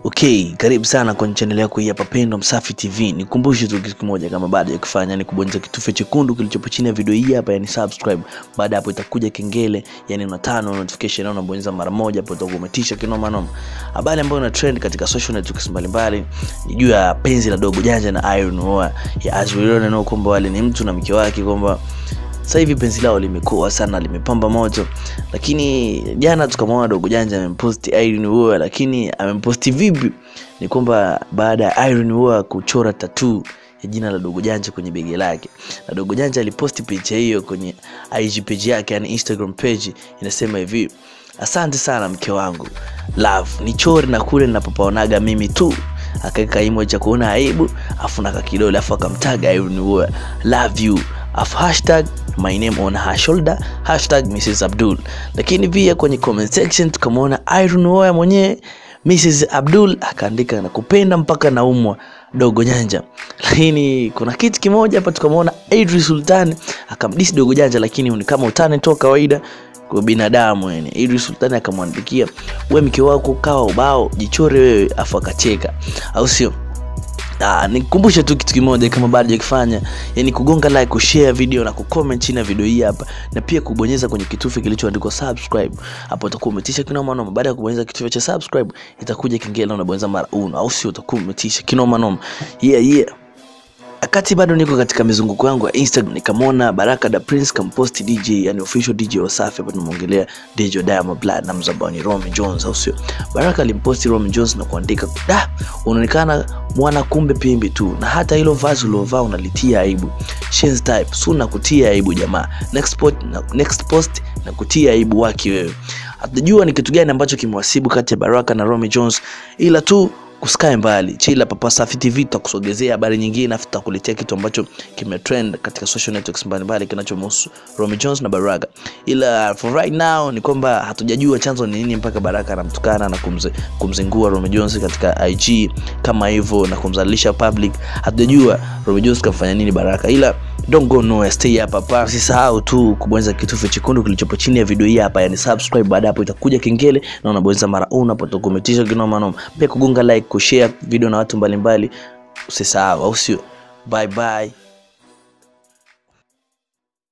Okay, karibu sana kwenye channel yako hii hapa Pendo Msafi TV. Nikukumbushe tu kitu kimoja, kama bado hujafanya ni kubonyeza kitufe chekundu kilichopo chini ya video hii hapa, yani subscribe. Baada hapo itakuja kengele, yani unatano notification na unabonyeza mara moja, hapo utakuwa umetisha kinoma noma. Habari ambayo ina trend katika social networks mbalimbali ni juu ya penzi la Dogo Janja na Irene Uwoya. Ya Azwilone na kwamba wale ni mtu na mke wake, kwamba sasa hivi penzi lao limekuwa sana, limepamba moto. Lakini jana tukamwona Dogo Janja amempost Irene Uwoya, lakini amemposti vipi? Ni kwamba baada ya Irene Uwoya kuchora tattoo ya jina la Dogo Janja kwenye begi lake. Na Dogo Janja aliposti picha hiyo kwenye IG page yake, yani Instagram page, inasema hivi: asante sana mke wangu, love, nichore na kule ninapopaonaga mimi tu. Akaweka emoji cha kuona aibu, afu na kidole, afu akamtaga Irene Uwoya, love you, afu hashtag my name on her shoulder, hashtag Mrs. Abdul. Lakini pia kwenye comment section tukamwona Irene Uwoya mwenyewe, Mrs. Abdul, akaandika na kupenda mpaka naumwa Dogo Janja. Lakini kuna kitu kimoja hapa, tukamwona Idris Sultan akamdisi Dogo Janja, lakini ni kama utani tu kawaida kwa binadamu yani. Idris Sultan akamwandikia, wewe mke wako kawa ubao, jichore wewe, afu akacheka, au sio? Nikukumbusha tu kitu kimoja, kama bado hujafanya, yani kugonga like, kushare video na kucomment chini ya video hii hapa, na pia kubonyeza kwenye kitufe kilichoandikwa subscribe. Hapo utakuwa umetisha kinoma noma. Baada ya kubonyeza kitufe cha subscribe itakuja kengele na unabonyeza mara uno, au sio? Utakuwa umetisha kinoma noma. Yeah. Akati bado niko katika mizunguko yangu ya Instagram, nikamwona Baraka da Prince kamposti DJ, yani official DJ Wasafi. Hapa tunaongelea DJ Diamond Platnumz ambao ni Romy Jones, au sio? Baraka alimposti Romy Jones na kuandika, unaonekana mwana kumbe pimbi tu, na hata hilo vazi ulovaa unalitia aibu. Shen's type, suna kutia aibu jamaa. Next post na kutia aibu waki wewe. Hatujua ni kitu gani ambacho kimewasibu kati ya Baraka na Romy Jones, ila tu kusikae mbali. Chila Papa Safi TV tutakusogezea habari nyingine, afu tutakuletea kitu ambacho kimetrend katika social networks mbalimbali kinachomhusu Romy Jones na Baraka. Ila for right now ni kwamba hatujajua chanzo ni nini mpaka Baraka anamtukana na kumzingua Romy Jones katika IG kama hivyo na kumzalisha public. Hatujajua Romy Jones kafanya nini Baraka, ila don't go nowhere, stay hapa hapa. Usisahau tu kubonyeza kitufe chekundu kilichopo chini ya video hii hapa, yani subscribe. Baada hapo itakuja kengele na unabonyeza mara unapotokometisha kinoma noma. Pia kugonga like, kushare video na watu mbalimbali usisahau, au sio? Bye bye.